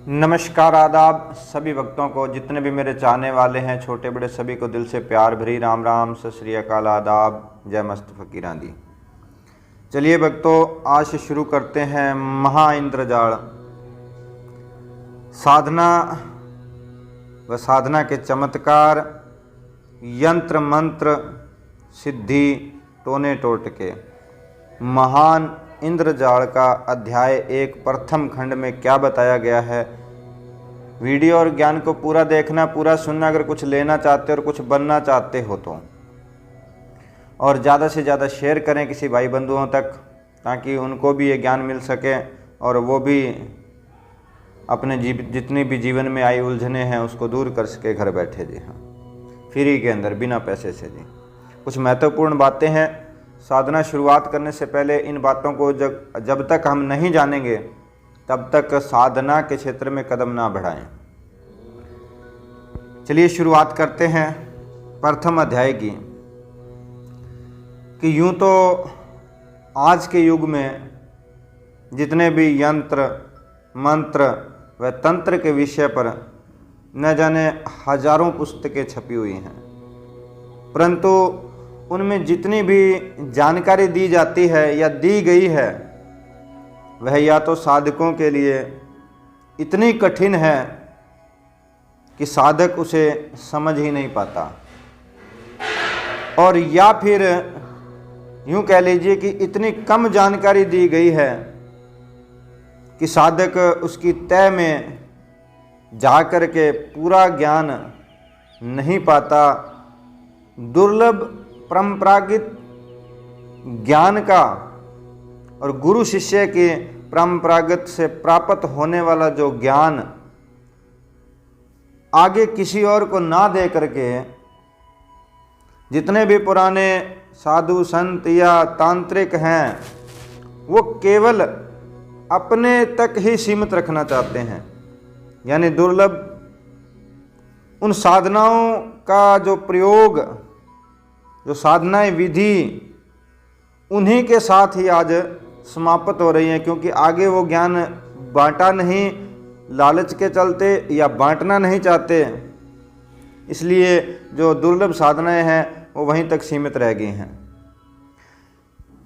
नमस्कार आदाब सभी भक्तों को, जितने भी मेरे चाहने वाले हैं, छोटे बड़े सभी को दिल से प्यार भरी राम राम, सत श्री अकाल, आदाब, जय मस्त फकीरां दी। चलिए भक्तों, आज से शुरू करते हैं महा इंद्रजाल। साधना व साधना के चमत्कार, यंत्र मंत्र सिद्धि टोने टोटके। महान इंद्रजाल का अध्याय 1 प्रथम खंड में क्या बताया गया है। वीडियो और ज्ञान को पूरा देखना, पूरा सुनना। अगर कुछ लेना चाहते हो और कुछ बनना चाहते हो तो, और ज़्यादा से ज़्यादा शेयर करें किसी भाई बंधुओं तक, ताकि उनको भी ये ज्ञान मिल सके और वो भी अपने जितनी भी जीवन में आई उलझने हैं उसको दूर कर सके घर बैठे। जी हाँ, फ्री के अंदर, बिना पैसे से। जी कुछ महत्वपूर्ण बातें हैं। साधना शुरुआत करने से पहले इन बातों को जब तक हम नहीं जानेंगे तब तक साधना के क्षेत्र में कदम ना बढ़ाएं। चलिए शुरुआत करते हैं प्रथम अध्याय की। कि यूं तो आज के युग में जितने भी यंत्र मंत्र व तंत्र के विषय पर न जाने हजारों पुस्तकें छपी हुई हैं, परंतु उनमें जितनी भी जानकारी दी जाती है या दी गई है वह या तो साधकों के लिए इतनी कठिन है कि साधक उसे समझ ही नहीं पाता, और या फिर यूं कह लीजिए कि इतनी कम जानकारी दी गई है कि साधक उसकी तह में जा कर के पूरा ज्ञान नहीं पाता। दुर्लभ परंपरागत ज्ञान का और गुरु शिष्य के परंपरागत से प्राप्त होने वाला जो ज्ञान आगे किसी और को ना दे करके जितने भी पुराने साधु संत या तांत्रिक हैं वो केवल अपने तक ही सीमित रखना चाहते हैं। यानी दुर्लभ उन साधनाओं का जो प्रयोग, जो साधनाएं विधि, उन्हीं के साथ ही आज समाप्त हो रही हैं, क्योंकि आगे वो ज्ञान बांटा नहीं, लालच के चलते या बांटना नहीं चाहते, इसलिए जो दुर्लभ साधनाएं हैं वो वहीं तक सीमित रह गई हैं।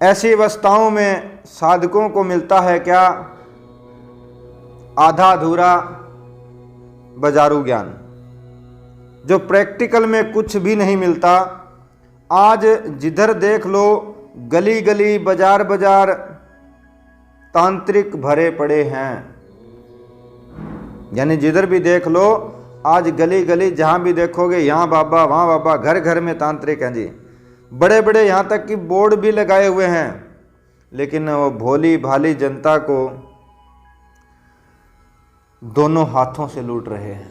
ऐसी अवस्थाओं में साधकों को मिलता है क्या? आधा अधूरा बाजारू ज्ञान, जो प्रैक्टिकल में कुछ भी नहीं मिलता। आज जिधर देख लो गली गली बाजार बाजार तांत्रिक भरे पड़े हैं। यानी जिधर भी देख लो आज गली गली जहाँ भी देखोगे यहाँ बाबा वहाँ बाबा, घर घर में तांत्रिक हैं जी। बड़े बड़े यहाँ तक कि बोर्ड भी लगाए हुए हैं, लेकिन वो भोली भाली जनता को दोनों हाथों से लूट रहे हैं,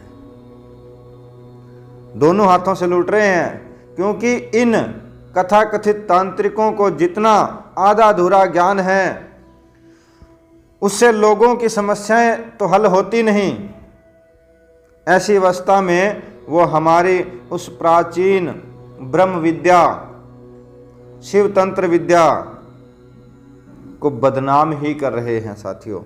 दोनों हाथों से लूट रहे हैं। क्योंकि इन कथाकथित तांत्रिकों को जितना आधा अधूरा ज्ञान है उससे लोगों की समस्याएं तो हल होती नहीं। ऐसी अवस्था में वो हमारी उस प्राचीन ब्रह्म विद्या, शिव तंत्र विद्या को बदनाम ही कर रहे हैं साथियों,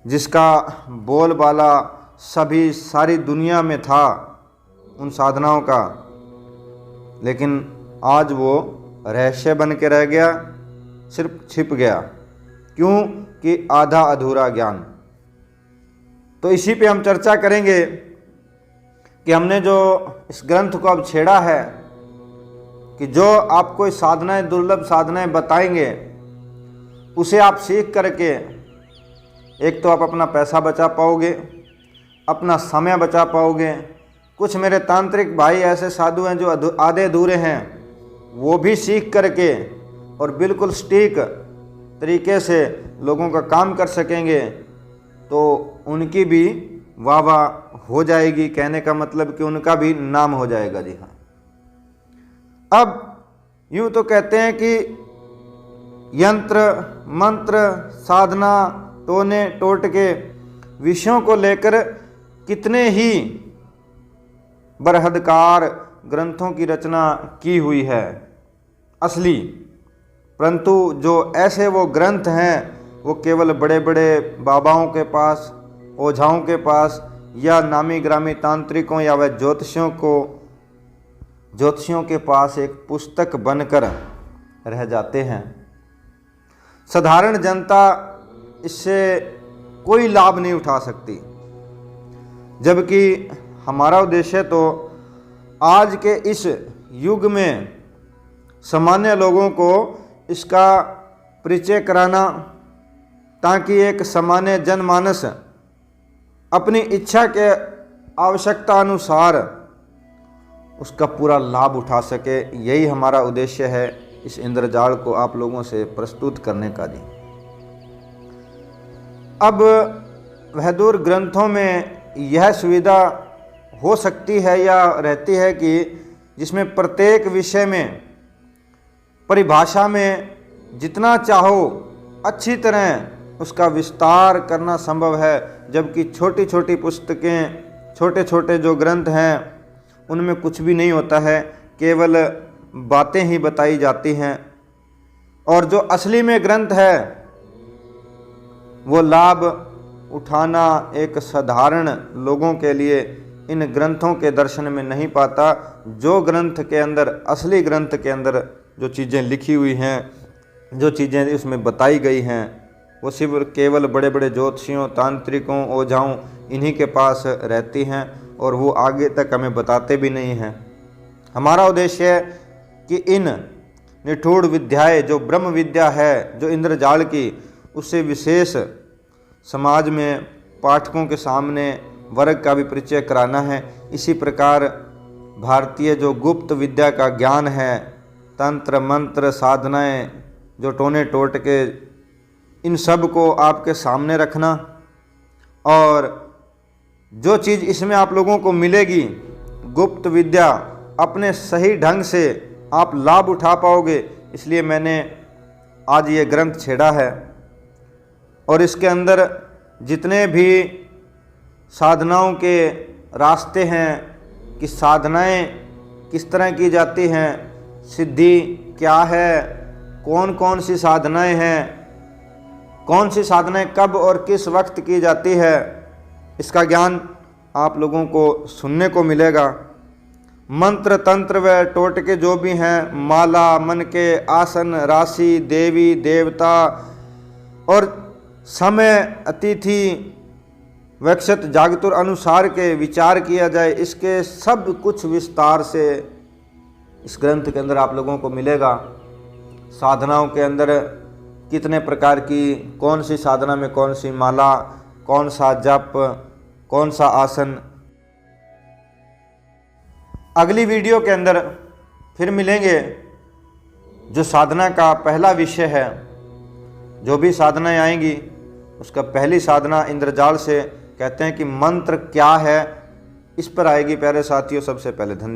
जिसका बोलबाला सारी दुनिया में था उन साधनाओं का, लेकिन आज वो रहस्य बन के रह गया, सिर्फ छिप गया। क्यों? कि आधा अधूरा ज्ञान। तो इसी पे हम चर्चा करेंगे कि हमने जो इस ग्रंथ को अब छेड़ा है, कि जो आपको इस साधनाएं, दुर्लभ साधनाएं बताएंगे, उसे आप सीख करके एक तो आप अपना पैसा बचा पाओगे, अपना समय बचा पाओगे। कुछ मेरे तांत्रिक भाई ऐसे साधु हैं जो आधे अधूरे हैं, वो भी सीख करके और बिल्कुल सटीक तरीके से लोगों का काम कर सकेंगे, तो उनकी भी वाह वाह हो जाएगी। कहने का मतलब कि उनका भी नाम हो जाएगा। जी हाँ, अब यूँ तो कहते हैं कि यंत्र मंत्र साधना टोने टोटके विषयों को लेकर कितने ही बृहदकार ग्रंथों की रचना की हुई है असली, परंतु जो ऐसे वो ग्रंथ हैं वो केवल बड़े बड़े बाबाओं के पास, ओझाओं के पास या नामी ग्रामी तांत्रिकों या वह ज्योतिषियों के पास एक पुस्तक बनकर रह जाते हैं। साधारण जनता इससे कोई लाभ नहीं उठा सकती, जबकि हमारा उद्देश्य तो आज के इस युग में सामान्य लोगों को इसका परिचय कराना, ताकि एक सामान्य जनमानस अपनी इच्छा के आवश्यकता अनुसार उसका पूरा लाभ उठा सके। यही हमारा उद्देश्य है इस इंद्रजाल को आप लोगों से प्रस्तुत करने का जी। अब वहदूर ग्रंथों में यह सुविधा हो सकती है या रहती है कि जिसमें प्रत्येक विषय में परिभाषा में जितना चाहो अच्छी तरह उसका विस्तार करना संभव है, जबकि छोटी छोटी पुस्तकें, छोटे छोटे जो ग्रंथ हैं उनमें कुछ भी नहीं होता है, केवल बातें ही बताई जाती हैं। और जो असली में ग्रंथ है वो लाभ उठाना एक साधारण लोगों के लिए इन ग्रंथों के दर्शन में नहीं पाता। जो ग्रंथ के अंदर, असली ग्रंथ के अंदर जो चीज़ें लिखी हुई हैं, जो चीज़ें उसमें बताई गई हैं, वो सिर्फ केवल बड़े बड़े ज्योतिषियों, तांत्रिकों, ओझाओं इन्हीं के पास रहती हैं और वो आगे तक हमें बताते भी नहीं हैं। हमारा उद्देश्य है कि इन निठुर विद्याएं, जो ब्रह्म विद्या है, जो इंद्रजाल की, उससे विशेष समाज में पाठकों के सामने वर्ग का भी परिचय कराना है। इसी प्रकार भारतीय जो गुप्त विद्या का ज्ञान है, तंत्र मंत्र साधनाएं, जो टोने टोटके, इन सब को आपके सामने रखना, और जो चीज़ इसमें आप लोगों को मिलेगी गुप्त विद्या, अपने सही ढंग से आप लाभ उठा पाओगे। इसलिए मैंने आज ये ग्रंथ छेड़ा है और इसके अंदर जितने भी साधनाओं के रास्ते हैं कि साधनाएं किस तरह की जाती हैं, सिद्धि क्या है, कौन कौन सी साधनाएं हैं, कौन सी साधनाएं कब और किस वक्त की जाती है, इसका ज्ञान आप लोगों को सुनने को मिलेगा। मंत्र तंत्र व टोटके जो भी हैं, माला, मन के आसन, राशि, देवी देवता और समय, अतिथि, वक्षत, जागतुर अनुसार के विचार किया जाए, इसके सब कुछ विस्तार से इस ग्रंथ के अंदर आप लोगों को मिलेगा। साधनाओं के अंदर कितने प्रकार की, कौन सी साधना में कौन सी माला, कौन सा जप, कौन सा आसन। अगली वीडियो के अंदर फिर मिलेंगे। जो साधना का पहला विषय है, जो भी साधनाएं आएंगी उसका पहली साधना इंद्रजाल से कहते हैं कि मंत्र क्या है, इस पर आएगी प्यारे साथियों। सबसे पहले धन्यवाद।